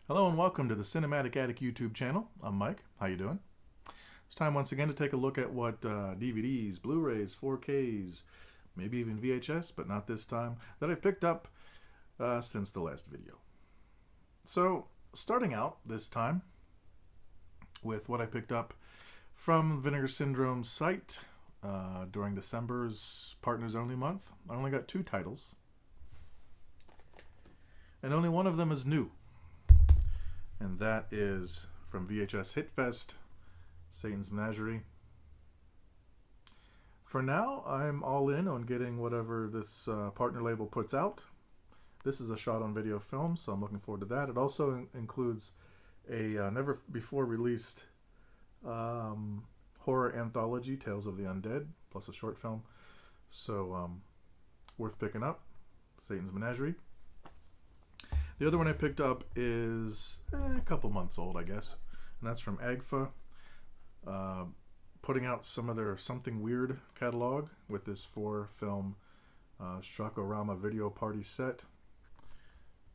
Hello and welcome to the Cinematic Attic YouTube channel. I'm Mike. How you doing? It's time once again to take a look at what DVDs, Blu-rays, 4Ks, maybe even VHS, but not this time, that I've picked up since the last video. So, starting out this time with what I picked up from Vinegar Syndrome's site during December's Partners Only month. I only got 2 titles, and only one of them is new. And that is from VHS Hitfest, Satan's Menagerie. For now, I'm all in on getting whatever this partner label puts out. This is a shot-on-video film, so I'm looking forward to that. It also includes a never-before-released horror anthology, Tales of the Undead, plus a short film. So, worth picking up. Satan's Menagerie. The other one I picked up is a couple months old, I guess, and that's from AGFA, putting out some of their Something Weird catalog with this 4-film Shakorama video party set.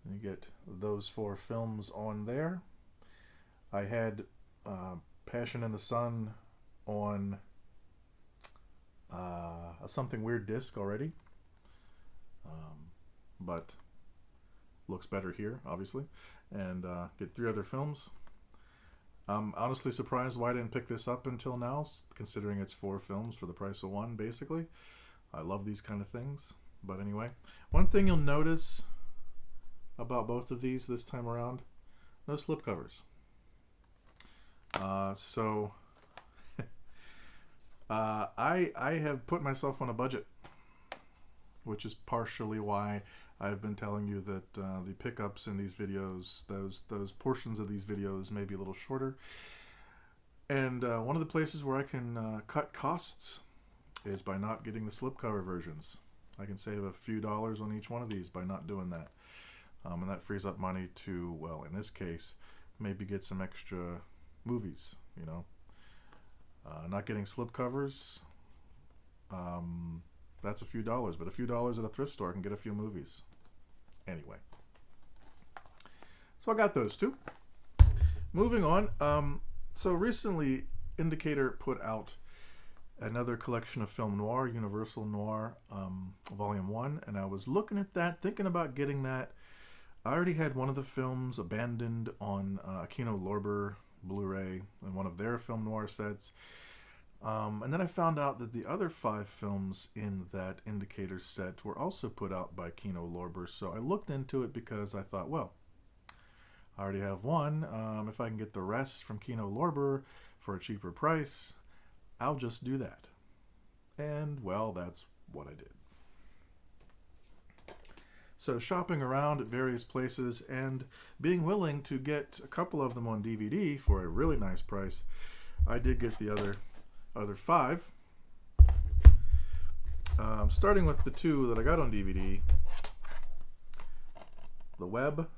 And you get those 4 films on there. I had Passion in the Sun on a Something Weird disc already, but looks better here, obviously, and get 3 other films. I'm honestly surprised why I didn't pick this up until now, considering it's 4 films for the price of 1, basically. I love these kind of things. But anyway, one thing you'll notice about both of these this time around, no slipcovers. I have put myself on a budget, which is partially why I've been telling you that the pickups in these videos, those portions of these videos may be a little shorter. And one of the places where I can cut costs is by not getting the slipcover versions. I can save a few dollars on each one of these by not doing that. And that frees up money to, well, in this case, maybe get some extra movies, you know. Not getting slipcovers, that's a few dollars, but a few dollars at a thrift store can get a few movies. Anyway, so I got those 2. Moving on, so recently Indicator put out another collection of film noir, Universal Noir, Volume 1, and I was looking at that, thinking about getting that. I already had one of the films abandoned on Kino Lorber Blu-ray and one of their film noir sets. And then I found out that the other 5 films in that Indicator set were also put out by Kino Lorber. So I looked into it because I thought, well, I already have one. If I can get the rest from Kino Lorber for a cheaper price, I'll just do that. And, well, that's what I did. So shopping around at various places and being willing to get a couple of them on DVD for a really nice price, I did get the other 5. Starting with the 2 that I got on DVD. The Web.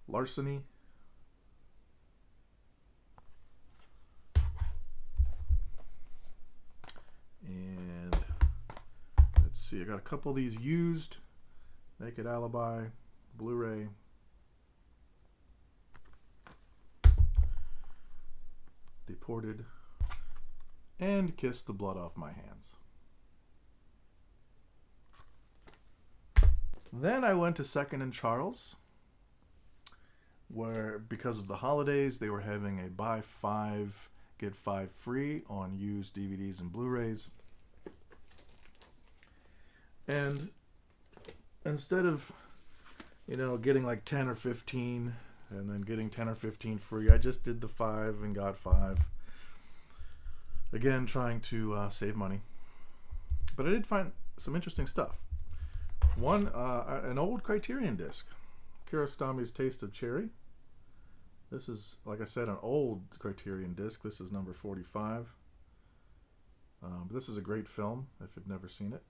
Larceny. And let's see, I got a couple of these used. Naked Alibi, Blu-ray. Deported, and Kiss the Blood Off My Hands. Then I went to Second and Charles, where because of the holidays they were having a buy 5 get 5 free on used DVDs and Blu-rays. And instead of, you know, getting like 10 or 15 and then getting 10 or 15 free, I just did the 5 and got 5. Again, trying to save money. But I did find some interesting stuff. One, an old Criterion disc, Kiarostami's Taste of Cherry. This is, like I said, an old Criterion disc. This is number 45. But this is a great film if you've never seen it.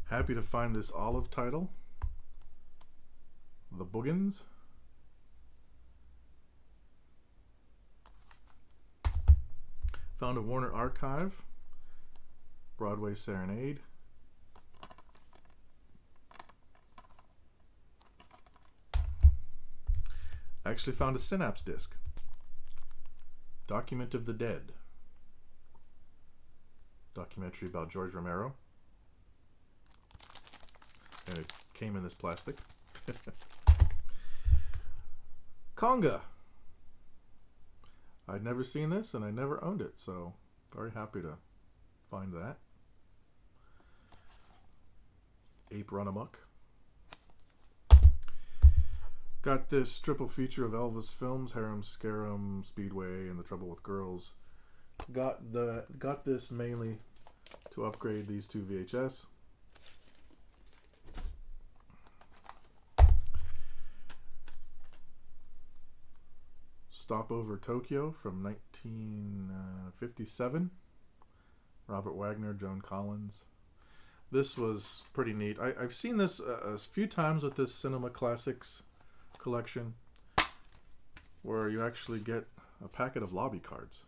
Happy to find this olive title, The Boogans. Found a Warner archive Broadway Serenade. I actually found a Synapse disc. Document of the Dead. Documentary about George Romero. And it came in this plastic. Conga. I'd never seen this and I never owned it, so very happy to find that. Ape Run Amok. Got this triple feature of Elvis films, Harem Scarum, Speedway, and The Trouble with Girls. Got this mainly to upgrade these two VHS. Stopover Tokyo from 1957. Robert Wagner, Joan Collins. This was pretty neat. I've seen this a few times with this Cinema Classics collection, where you actually get a packet of lobby cards.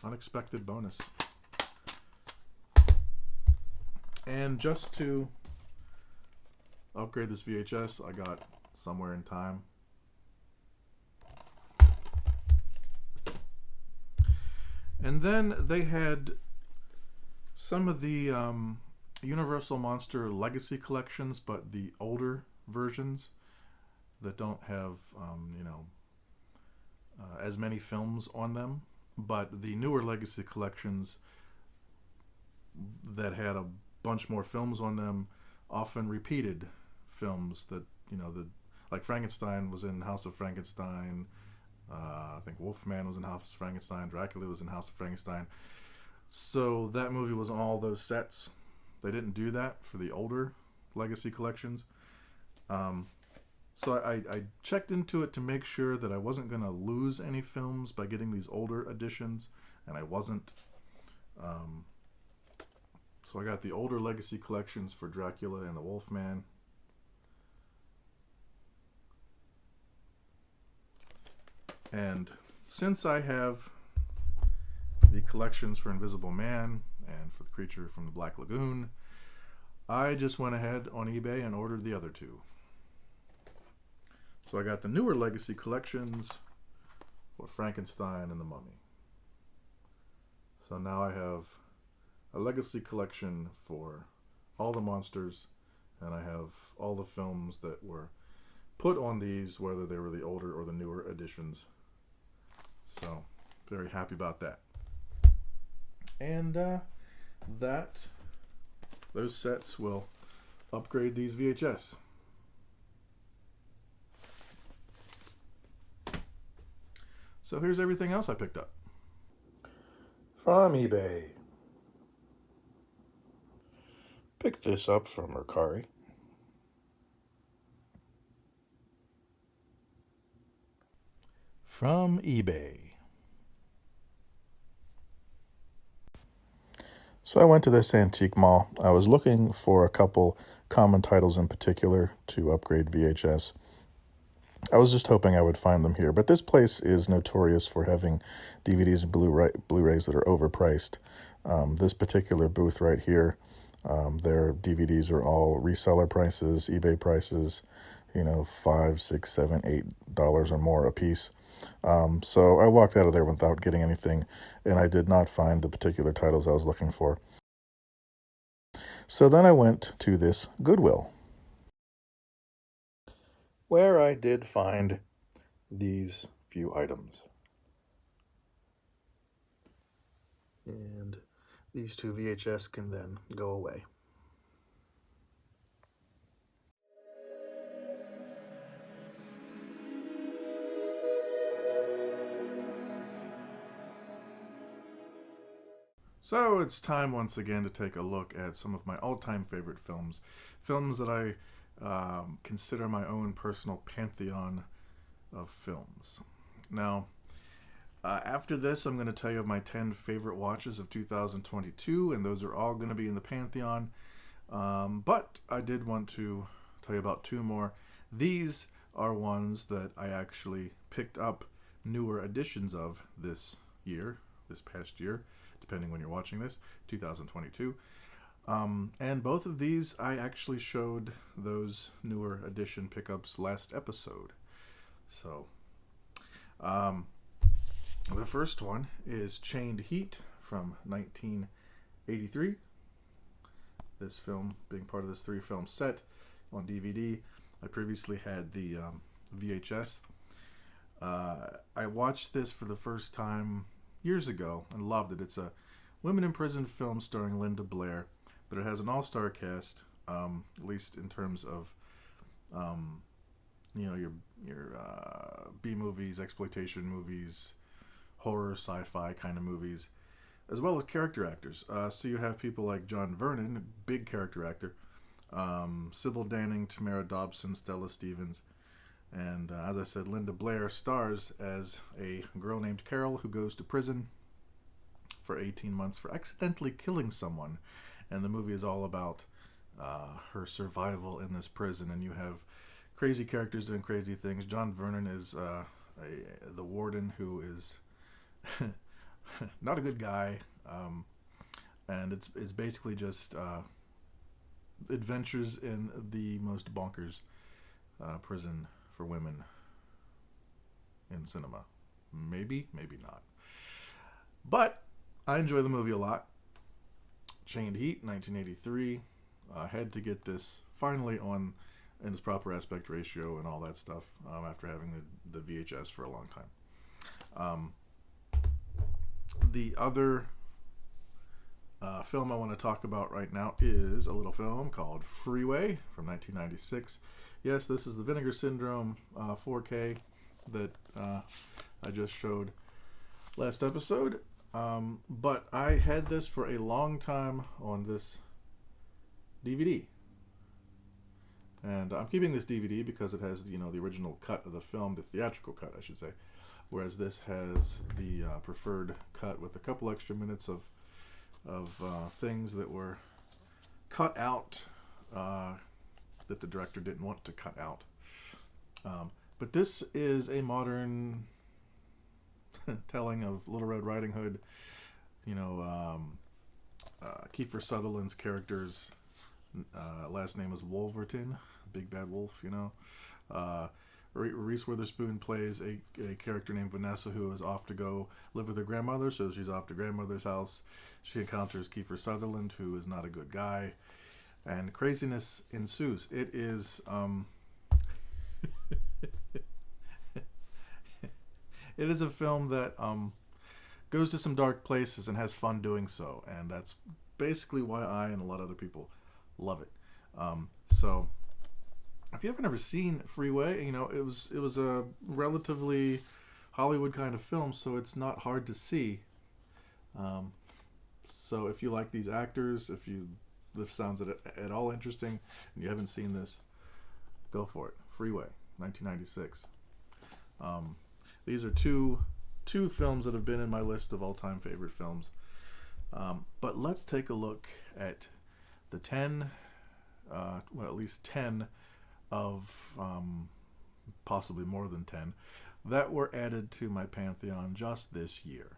Unexpected bonus. And just to upgrade this VHS, I got Somewhere in Time. And then they had some of the Universal Monster Legacy collections, but the older versions that don't have, as many films on them. But the newer Legacy collections that had a bunch more films on them often repeated films that, like Frankenstein was in House of Frankenstein. I think Wolfman was in House of Frankenstein. Dracula was in House of Frankenstein. So that movie was on all those sets. They didn't do that for the older Legacy collections. So I checked into it to make sure that I wasn't going to lose any films by getting these older editions, and I wasn't. So I got the older Legacy collections for Dracula and the Wolfman. And since I have the collections for Invisible Man and for the Creature from the Black Lagoon, I just went ahead on eBay and ordered the other two. So I got the newer Legacy collections for Frankenstein and the Mummy. So now I have a Legacy collection for all the monsters, and I have all the films that were put on these, whether they were the older or the newer editions. So very happy about that. And those sets will upgrade these VHS. So here's everything else I picked up from eBay. Picked this up from Mercari. From eBay. So I went to this antique mall. I was looking for a couple common titles in particular to upgrade VHS. I was just hoping I would find them here, but this place is notorious for having DVDs and Blu-rays that are overpriced. This particular booth right here, their DVDs are all reseller prices, eBay prices, $5, $6, $7, $8 or more a piece. So I walked out of there without getting anything, and I did not find the particular titles I was looking for. So then I went to this Goodwill, where I did find these few items. And these two VHS can then go away. So it's time once again to take a look at some of my all-time favorite films. Films that I consider my own personal pantheon of films. Now, after this, I'm going to tell you of my 10 favorite watches of 2022, and those are all going to be in the pantheon. But I did want to tell you about two more. These are ones that I actually picked up newer editions of this year, this past year, depending when you're watching this, 2022. And both of these I actually showed those newer edition pickups last episode. So, the first one is Chained Heat from 1983. This film being part of this 3-film set on DVD. I previously had the VHS. I watched this for the first time years ago and loved it. It's a women in prison film starring Linda Blair, but it has an all-star cast, at least in terms of your B-movies, exploitation movies, horror, sci-fi kind of movies, as well as character actors. So you have people like John Vernon, big character actor, Sybil Danning, Tamara Dobson, Stella Stevens, and as I said, Linda Blair stars as a girl named Carol who goes to prison for 18 months for accidentally killing someone. And the movie is all about her survival in this prison. And you have crazy characters doing crazy things. John Vernon is the warden, who is not a good guy. And it's basically just adventures in the most bonkers prison for women in cinema. Maybe not. But I enjoy the movie a lot. Chained Heat, 1983. I had to get this finally on in its proper aspect ratio and all that stuff after having the VHS for a long time. The other film I want to talk about right now is a little film called FREEWAY from 1996. Yes, this is the Vinegar Syndrome 4K that I just showed last episode. But I had this for a long time on this DVD. And I'm keeping this DVD because it has, the original cut of the film, the theatrical cut, I should say. Whereas this has the preferred cut with a couple extra minutes of things that were cut out that the director didn't want to cut out. But this is a modern telling of Little Red Riding Hood. Kiefer Sutherland's character's last name is Wolverton, Big Bad Wolf. Reese Witherspoon plays a character named Vanessa who is off to go live with her grandmother. So she's off to grandmother's house. She encounters Kiefer Sutherland, who is not a good guy, and craziness ensues. It is it is a film that goes to some dark places and has fun doing so, and that's basically why I and a lot of other people love it. So if you haven't ever seen FREEWAY, it was a relatively Hollywood kind of film, so it's not hard to see. So if you like these actors, if this sounds at all interesting and you haven't seen this, go for it. FREEWAY, 1996. These are two films that have been in my list of all-time favorite films. But let's take a look at the 10, at least 10 of possibly more than 10 that were added to my Pantheon just this year.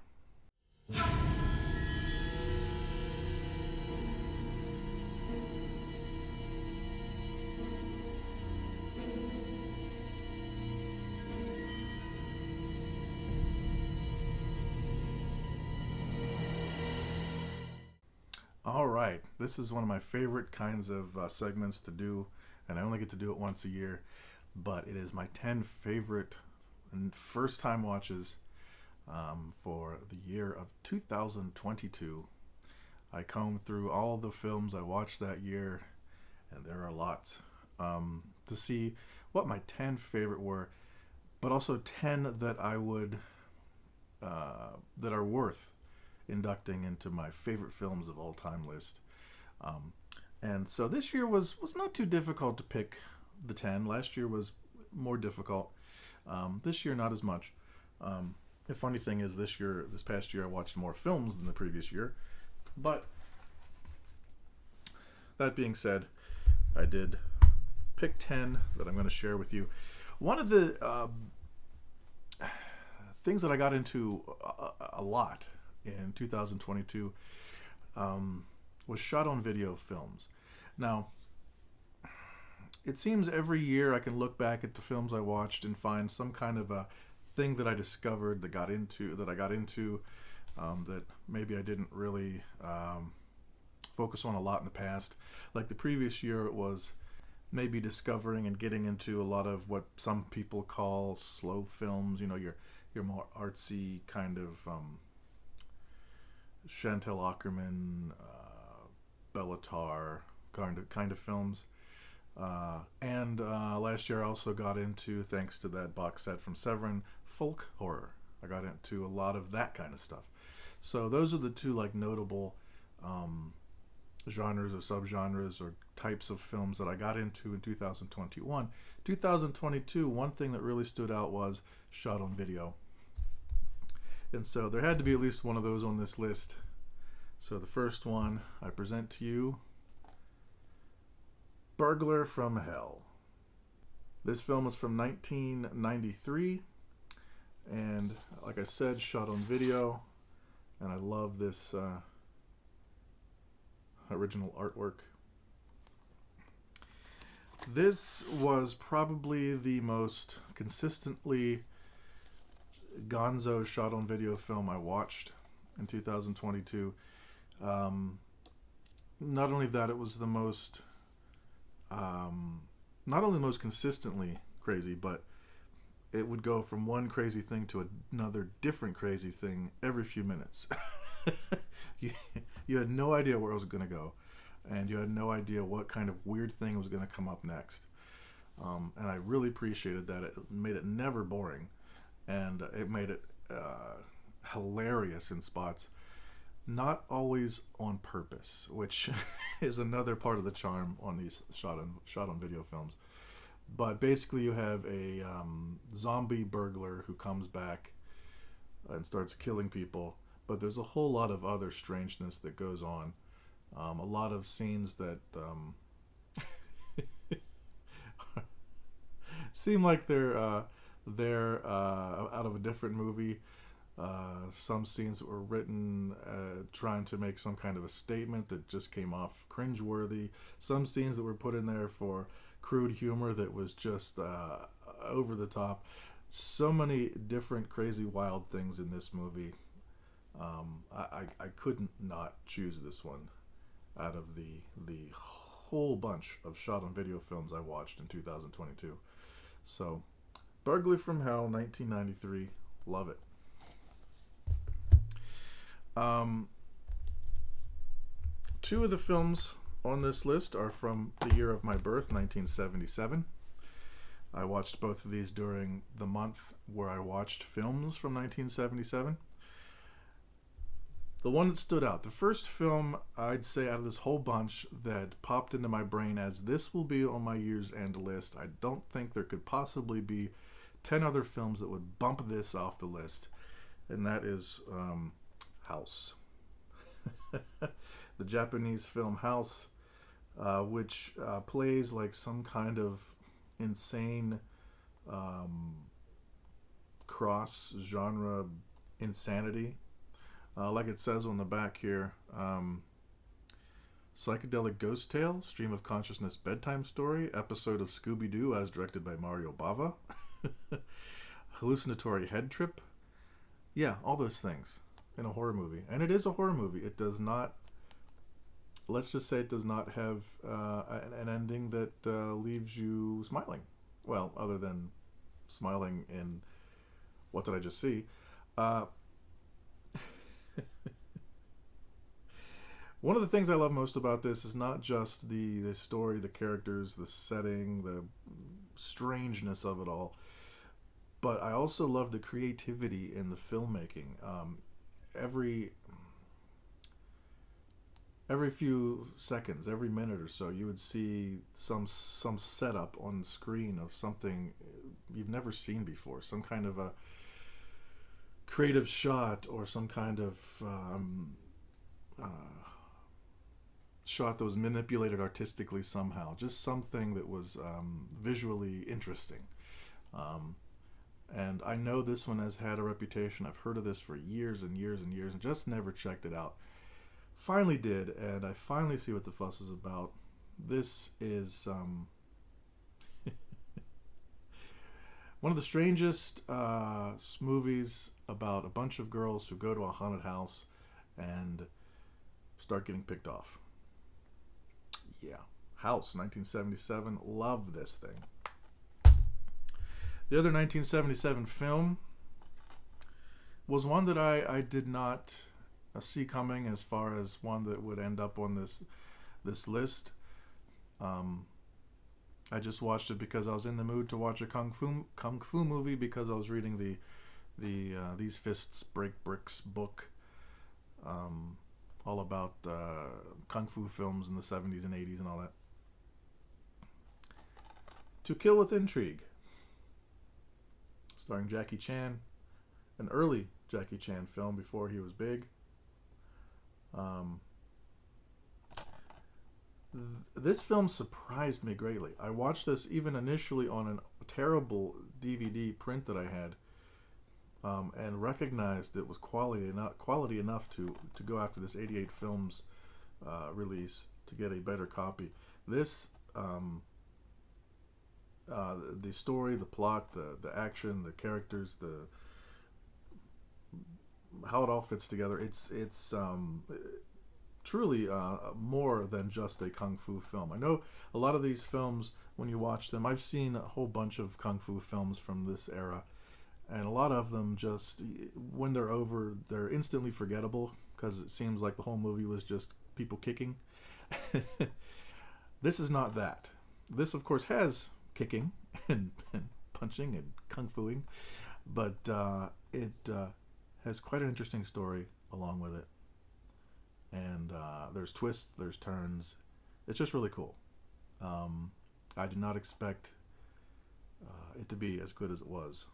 Alright, this is one of my favorite kinds of segments to do, and I only get to do it once a year, but it is my 10 favorite and first time watches for the year of 2022. I combed through all the films I watched that year, and there are lots, to see what my 10 favorite were, but also 10 that I would that are worth inducting into my favorite films of all time list. And so this year was not too difficult to pick the 10. Last year was more difficult. This year not as much. The funny thing is this past year I watched more films than the previous year. But that being said, I did pick 10 that I'm going to share with you. One of the things that I got into a lot in 2022 was shot on video films. Now, it seems every year I can look back at the films I watched and find some kind of a thing that I discovered that I got into that maybe I didn't really focus on a lot in the past. Like the previous year, it was maybe discovering and getting into a lot of what some people call slow films. You know, your more artsy kind of Chantal Akerman, Bellatar kind of films. And last year I also got into, thanks to that box set from Severin, folk horror. I got into a lot of that kind of stuff. So those are the two like notable genres or subgenres or types of films that I got into in 2021. 2022, one thing that really stood out was shot on video. And so there had to be at least one of those on this list. So the first one I present to you, Burglar from Hell. This film was from 1993, and like I said, shot on video, and I love this original artwork. This was probably the most consistently gonzo shot on video film I watched in 2022. Not only that, it was the most not only the most consistently crazy, but it would go from one crazy thing to another different crazy thing every few minutes. You had no idea where it was going to go, and you had no idea what kind of weird thing was going to come up next. And I really appreciated that. It made it never boring, and it made it hilarious in spots. Not always on purpose, which is another part of the charm on these shot on video films. But basically, you have a zombie burglar who comes back and starts killing people. But there's a whole lot of other strangeness that goes on. A lot of scenes that seem like they're out of a different movie. Some scenes that were written trying to make some kind of a statement that just came off cringeworthy. Some scenes that were put in there for crude humor that was just over the top. So many different crazy wild things in this movie. I couldn't not choose this one out of the whole bunch of shot on video films I watched in 2022. So, Burglar from Hell, 1993, love it. Two of the films on this list are from the year of my birth, 1977. I watched both of these during the month where I watched films from 1977. The one that stood out, the first film I'd say out of this whole bunch that popped into my brain as this will be on my year's end list. I don't think there could possibly be 10 other films that would bump this off the list, and that is House. The Japanese film House, which plays like some kind of insane cross-genre insanity. Like it says on the back here, psychedelic ghost tale, stream of consciousness bedtime story, episode of Scooby-Doo as directed by Mario Bava, hallucinatory head trip. Yeah, all those things in a horror movie. And it is a horror movie. It does not, let's just say it does not have an ending that leaves you smiling. Well, other than smiling in what did I just see? One of the things I love most about this is not just the story, the characters, the setting, the strangeness of it all, but I also love the creativity in the filmmaking. Every few seconds, every minute or so, you would see some setup on the screen of something you've never seen before, some kind of a creative shot or some kind of shot that was manipulated artistically somehow, just something that was visually interesting. And I know this one has had a reputation. I've heard of this for years and years and years and just never checked it out. Finally did, and I finally see what the fuss is about. This is one of the strangest movies about a bunch of girls who go to a haunted house and start getting picked off. Yeah. House, 1977. Love this thing. The other 1977 film was one that I did not see coming as far as one that would end up on this list. I just watched it because I was in the mood to watch a kung fu movie because I was reading the These Fists Break Bricks book, all about kung fu films in the 70s and 80s and all that. To Kill with Intrigue, starring Jackie Chan, an early Jackie Chan film before he was big. This film surprised me greatly. I watched this even initially on a terrible DVD print that I had, and recognized it was quality enough to go after this 88 Films release to get a better copy. This the story, the plot, the action, the characters, how it all fits together. It's truly more than just a kung fu film. I know a lot of these films, when you watch them, I've seen a whole bunch of kung fu films from this era, and a lot of them just, when they're over, they're instantly forgettable because it seems like the whole movie was just people kicking. This is not that. This, of course, has kicking and punching and kung fuing, but it has quite an interesting story along with it, and there's twists, there's turns. It's just really cool. I did not expect it to be as good as it was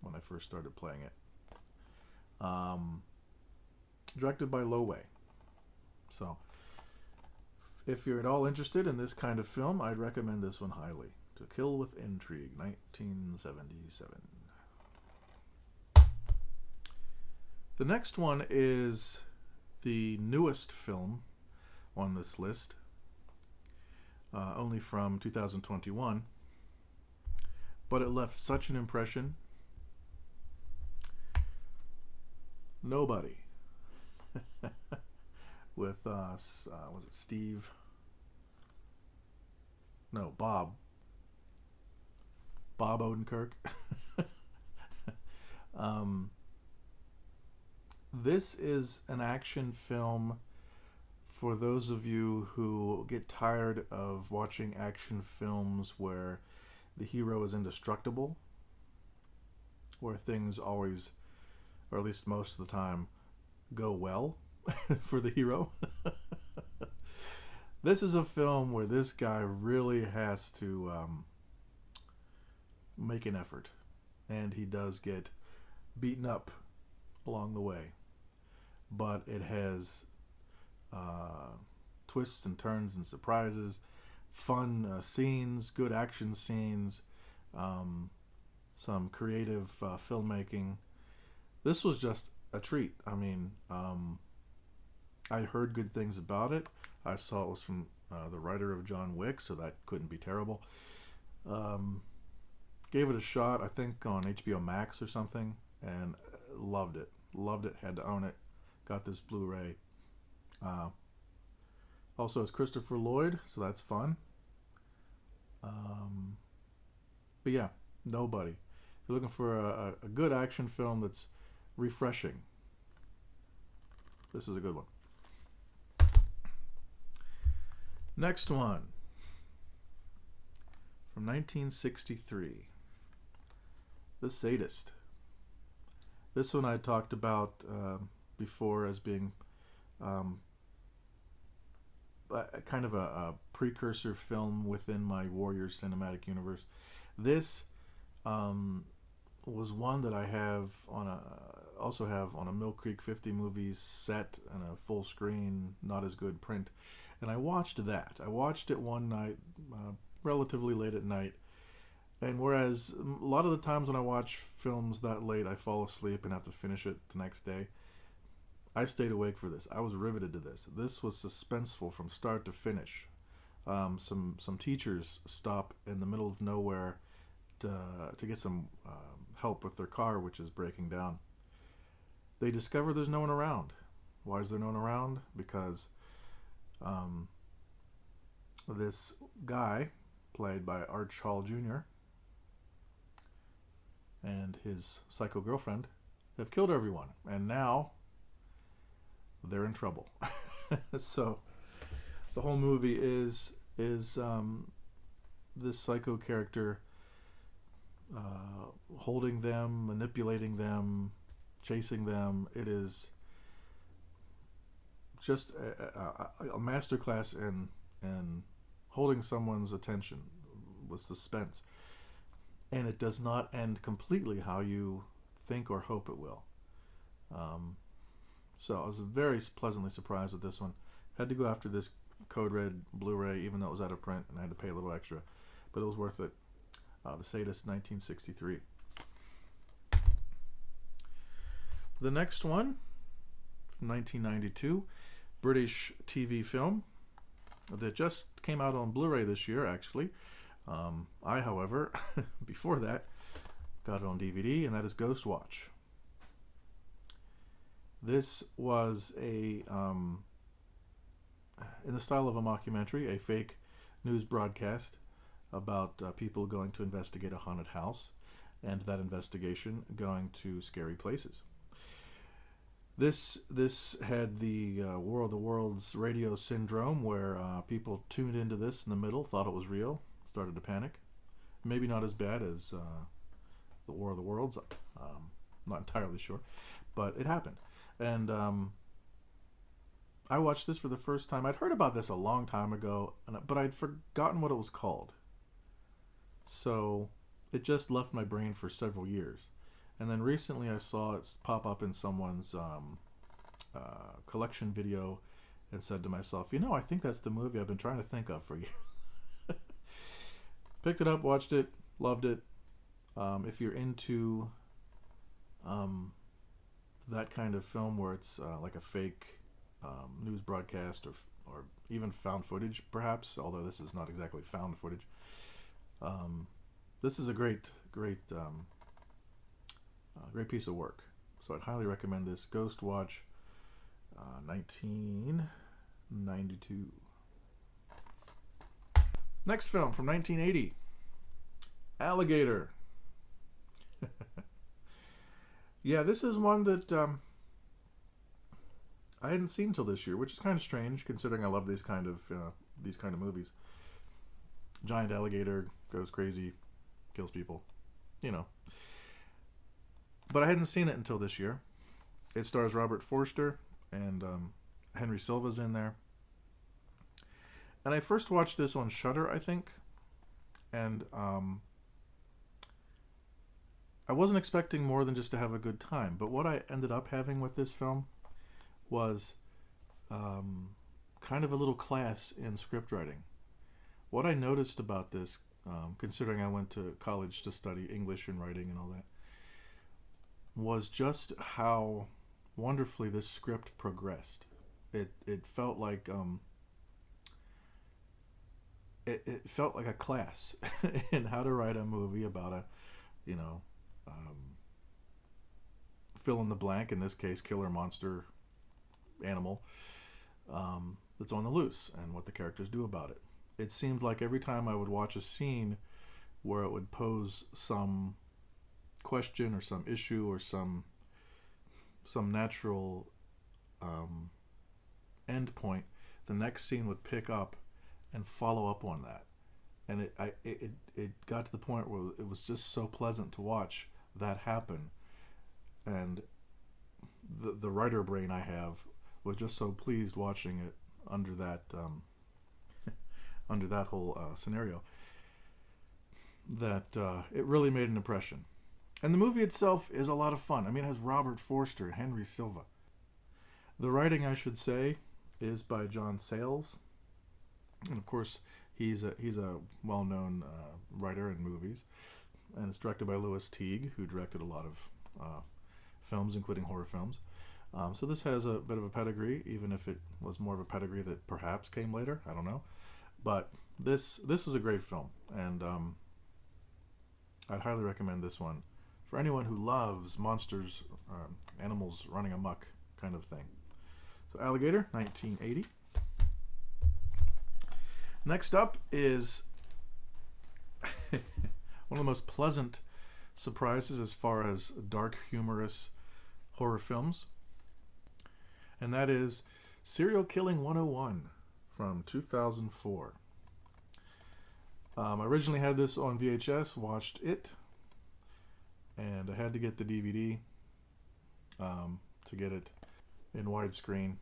when I first started playing it. Directed by Lo Wei. So if you're at all interested in this kind of film, I'd recommend this one highly. To Kill with Intrigue, 1977. The next one is the newest film on this list, only from 2021, but it left such an impression. Nobody. With was it Steve? No, Bob Odenkirk. This is an action film for those of you who get tired of watching action films where the hero is indestructible, where things always, or at least most of the time, go well for the hero. This is a film where this guy really has to make an effort, and he does get beaten up along the way, but it has twists and turns and surprises, fun scenes, good action scenes, some creative filmmaking. This was just a treat. I mean, I heard good things about it. I saw it was from the writer of John Wick, so that couldn't be terrible. Gave it a shot, I think on HBO Max or something, and loved it. Loved it, had to own it. Got this Blu-ray. Also it's Christopher Lloyd, so that's fun. But yeah, Nobody. If you're looking for a good action film that's refreshing, this is a good one. Next one, from 1963, The Sadist. This one I talked about before as being kind of a precursor film within my Warriors cinematic universe. This was one that I have on also have on a Mill Creek 50 movies set and a full screen, not as good print. And I watched that. I watched it one night, relatively late at night, And whereas a lot of the times when I watch films that late, I fall asleep and have to finish it the next day. I stayed awake for this. I was riveted to this. This was suspenseful from start to finish. Some teachers stop in the middle of nowhere to get some help with their car, which is breaking down. They discover there's no one around. Why is there no one around? Because um, this guy, played by Arch Hall Jr., and his psycho girlfriend have killed everyone, and now they're in trouble. So the whole movie is this psycho character holding them, manipulating them, chasing them. It is just a masterclass in holding someone's attention with suspense, and it does not end completely how you think or hope it will. So I was very pleasantly surprised with this one. Had to go after this Code Red Blu-ray, even though it was out of print, and I had to pay a little extra, but it was worth it. The Sadist, 1963. The next one, from 1992, British TV film that just came out on Blu-ray this year, actually. I, however, before that, got it on DVD, and that is Ghost Watch. This was in the style of a mockumentary, a fake news broadcast about people going to investigate a haunted house, and that investigation going to scary places. This had the War of the Worlds radio syndrome, where people tuned into this in the middle, thought it was real, started to panic. Maybe not as bad as the War of the Worlds. Not entirely sure, but it happened. And I watched this for the first time. I'd heard about this a long time ago, but I'd forgotten what it was called. So it just left my brain for several years. And then recently I saw it pop up in someone's collection video, and said to myself, you know, I think that's the movie I've been trying to think of for years. Picked it up, watched it, loved it. If you're into that kind of film where it's like a fake news broadcast, or even found footage, perhaps, although this is not exactly found footage, this is a great piece of work. So I'd highly recommend this. Ghost Watch, 1992. Next film from 1980, Alligator. Yeah, this is one that I hadn't seen till this year, which is kind of strange considering I love these kind of movies. Giant alligator goes crazy, kills people, you know. But I hadn't seen it until this year. It stars Robert Forster, and Henry Silva's in there. And I first watched this on Shudder, I think, and I wasn't expecting more than just to have a good time. But what I ended up having with this film was kind of a little class in script writing. What I noticed about this, considering I went to college to study English and writing and all that, was just how wonderfully this script progressed. It felt like it felt like a class in how to write a movie about a, you know, fill in the blank, in this case killer monster animal that's on the loose, and what the characters do about it. It seemed like every time I would watch a scene where it would pose some question or some issue or some natural end point, the next scene would pick up and follow up on that. And it got to the point where it was just so pleasant to watch that happen. And the writer brain I have was just so pleased watching it under that under that whole scenario, that it really made an impression. And the movie itself is a lot of fun. I mean, it has Robert Forster, Henry Silva. The writing, I should say, is by John Sayles. And of course, He's a well-known writer in movies, and it's directed by Louis Teague, who directed a lot of films, including horror films. So this has a bit of a pedigree, even if it was more of a pedigree that perhaps came later. I don't know, but this is a great film, and I'd highly recommend this one for anyone who loves monsters, animals running amok kind of thing. So Alligator, 1980. Next up is one of the most pleasant surprises as far as dark, humorous horror films, and that is Serial Killing 101 from 2004. I originally had this on VHS, watched it, and I had to get the DVD to get it in widescreen.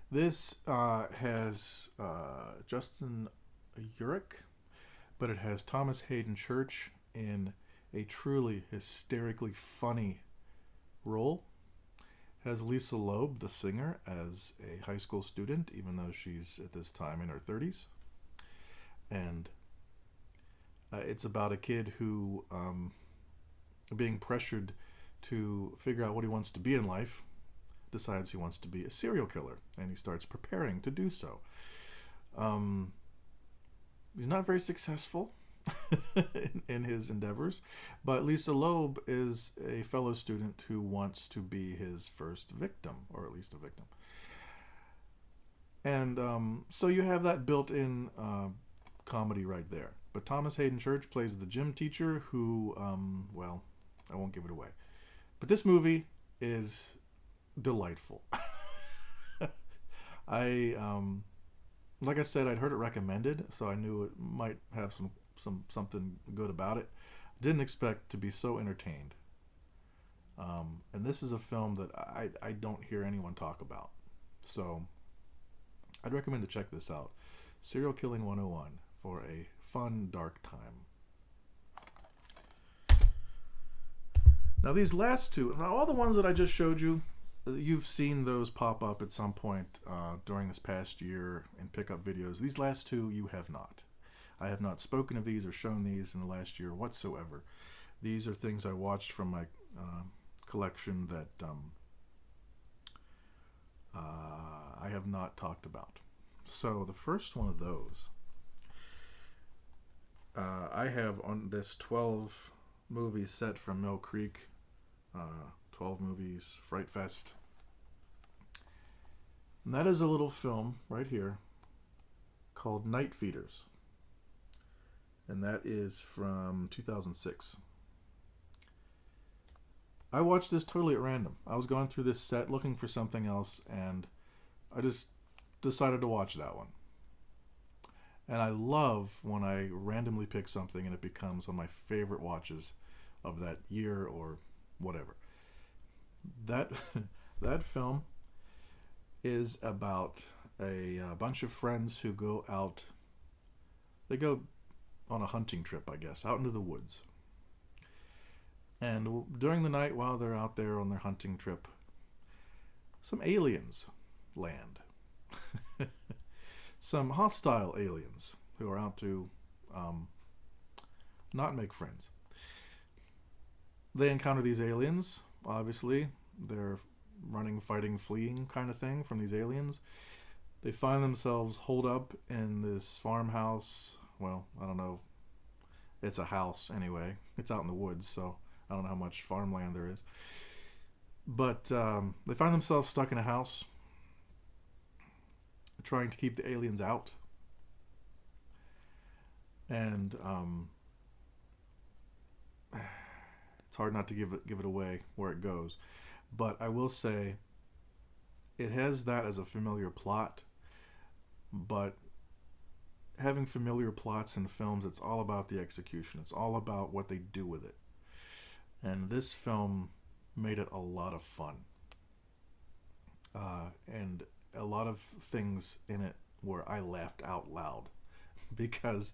This has Justin Urich, but it has Thomas Hayden Church in a truly hysterically funny role. It has Lisa Loeb, the singer, as a high school student, even though she's at this time in her 30s. And it's about a kid who, being pressured to figure out what he wants to be in life, decides he wants to be a serial killer, and he starts preparing to do so. He's not very successful in his endeavors, but Lisa Loeb is a fellow student who wants to be his first victim, or at least a victim. And so you have that built-in comedy right there. But Thomas Hayden Church plays the gym teacher who, well, I won't give it away. But this movie is delightful. Like I said, I'd heard it recommended, so I knew it might have something good about it. Didn't expect to be so entertained. And this is a film that I don't hear anyone talk about. So I'd recommend to check this out. Serial Killing 101 for a fun, dark time. Now these last two, now all the ones that I just showed you, you've seen those pop up at some point during this past year in pickup videos. These last two you have not. I have not spoken of these or shown these in the last year whatsoever. These are things I watched from my collection that I have not talked about. So the first one of those, I have on this 12 movie set from Mill Creek, 12 movies, Fright Fest. And that is a little film right here called Night Feeders. And that is from 2006. I watched this totally at random. I was going through this set looking for something else, and I just decided to watch that one. And I love when I randomly pick something and it becomes one of my favorite watches of that year or whatever. That film is about a bunch of friends who go out. They go on a hunting trip, I guess, out into the woods. And during the night, while they're out there on their hunting trip, some aliens land. Some hostile aliens who are out to not make friends. They encounter these aliens, obviously. They're running, fighting, fleeing kind of thing from these aliens. They find themselves holed up in this farmhouse. Well, I don't know. It's a house anyway. It's out in the woods, so I don't know how much farmland there is. But they find themselves stuck in a house, trying to keep the aliens out. And it's hard not to give it away where it goes. But I will say it has that as a familiar plot, but having familiar plots in films, it's all about the execution. It's all about what they do with it. And this film made it a lot of fun. And a lot of things in it where I laughed out loud because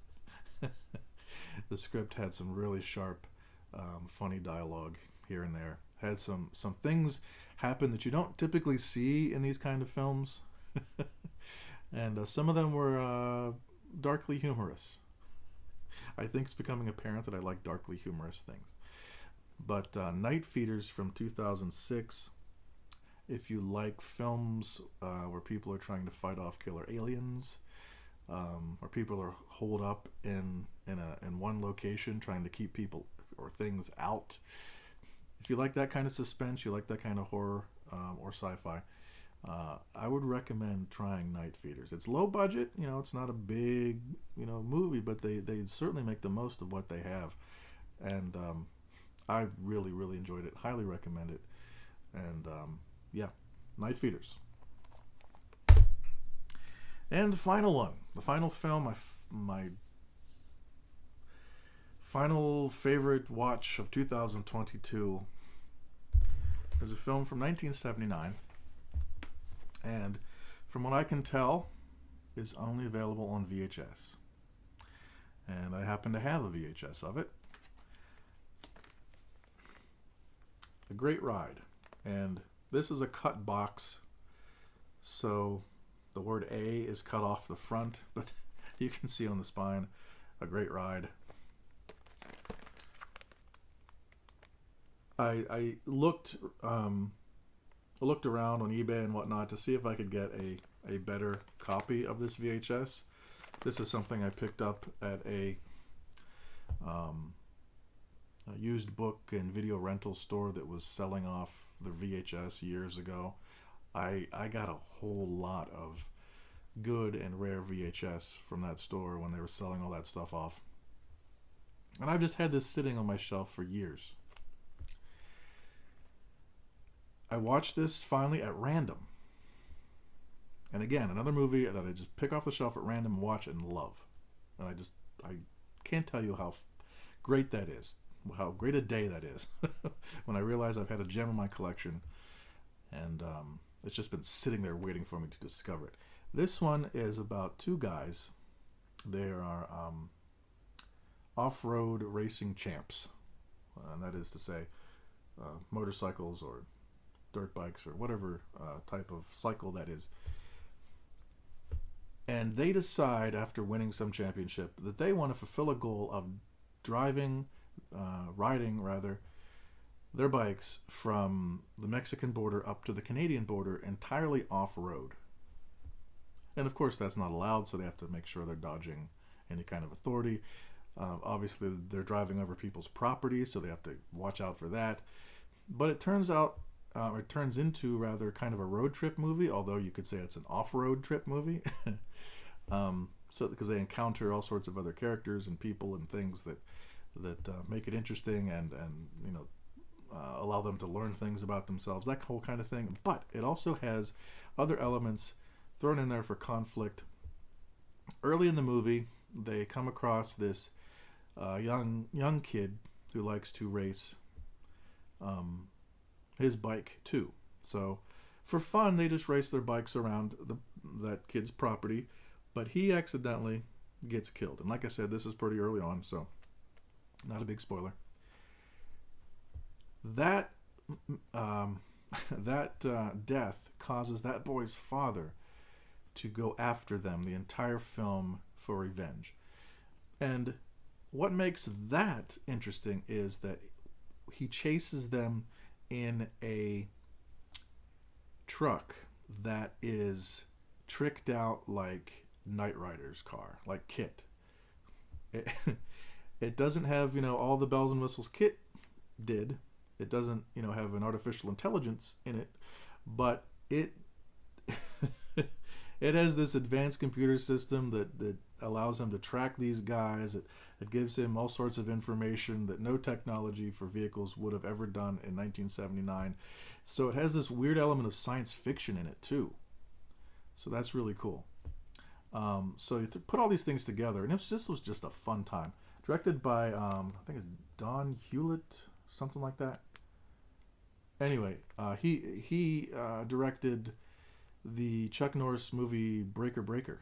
the script had some really sharp, funny dialogue here and there. Had some things happen that you don't typically see in these kind of films. and some of them were darkly humorous. I think it's becoming apparent that I like darkly humorous things. But Night Feeders from 2006, if you like films where people are trying to fight off killer aliens, where people are holed up in one location trying to keep people or things out. If you like that kind of suspense, you like that kind of horror or sci-fi, I would recommend trying Night Feeders. It's low budget, it's not a big, movie, but they certainly make the most of what they have. And I really, really enjoyed it. Highly recommend it. And yeah, Night Feeders. And the final one, the final film, my final favorite watch of 2022 is a film from 1979, and from what I can tell, is only available on VHS. And I happen to have a VHS of it. A Great Ride. And this is a cut box, so the word A is cut off the front, but you can see on the spine, A Great Ride. I looked around on eBay and whatnot to see if I could get a better copy of this VHS. This is something I picked up at a used book and video rental store that was selling off the VHS years ago. I got a whole lot of good and rare VHS from that store when they were selling all that stuff off. And I've just had this sitting on my shelf for years. I watched this finally at random. And again, another movie that I just pick off the shelf at random and watch and love. And I can't tell you how great that is. How great a day that is. When I realize I've had a gem in my collection. And it's just been sitting there waiting for me to discover it. This one is about two guys. They are off-road racing champs. And that is to say, motorcycles or dirt bikes or whatever type of cycle that is. And they decide after winning some championship that they want to fulfill a goal of riding their bikes from the Mexican border up to the Canadian border entirely off-road. And of course that's not allowed, so they have to make sure they're dodging any kind of authority. Obviously they're driving over people's property, so they have to watch out for that. But it turns into rather kind of a road trip movie, although you could say it's an off-road trip movie. So because they encounter all sorts of other characters and people and things that make it interesting and allow them to learn things about themselves, that whole kind of thing. But it also has other elements thrown in there for conflict. Early in the movie, they come across this young kid who likes to race his bike too. So for fun, they just race their bikes around that kid's property, but he accidentally gets killed. And like I said, this is pretty early on, so not a big spoiler. That death causes that boy's father to go after them the entire film for revenge. And what makes that interesting is that he chases them in a truck that is tricked out like Knight Rider's car, like KITT. It doesn't have, all the bells and whistles KITT did. It doesn't, have an artificial intelligence in it, but it it has this advanced computer system that allows him to track these guys. It gives him all sorts of information that no technology for vehicles would have ever done in 1979. So it has this weird element of science fiction in it too. So that's really cool. So you put all these things together, and this was just a fun time. Directed by, I think it's Don Hewlett, something like that. Anyway, he directed the Chuck Norris movie Breaker Breaker.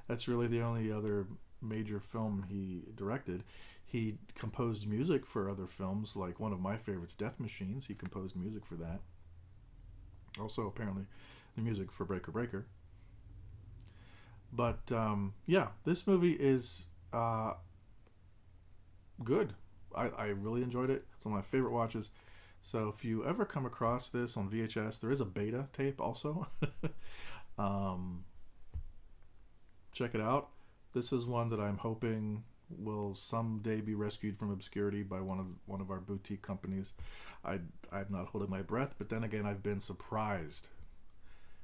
That's really the only other major film he directed. He composed music for other films, like one of my favorites, Death Machines. He composed music for that. Also, apparently, the music for Breaker Breaker. But yeah, this movie is good. I really enjoyed it. It's one of my favorite watches. So if you ever come across this on VHS, there is a beta tape also. Check it out. This is one that I'm hoping will someday be rescued from obscurity by one of our boutique companies. I'm not holding my breath, but then again, I've been surprised,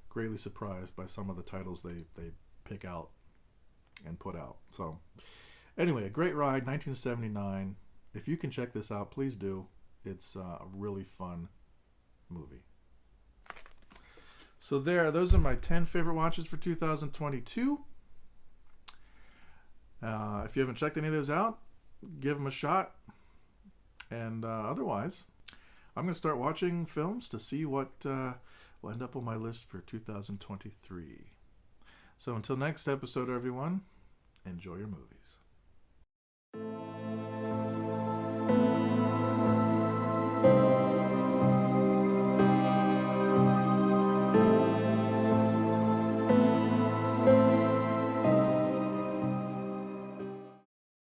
greatly surprised by some of the titles they pick out and put out. So anyway, a great ride, 1979. If you can check this out, please do. It's a really fun movie. So those are my 10 favorite watches for 2022. If you haven't checked any of those out, give them a shot. And otherwise, I'm going to start watching films to see what will end up on my list for 2023. So until next episode, everyone, enjoy your movies.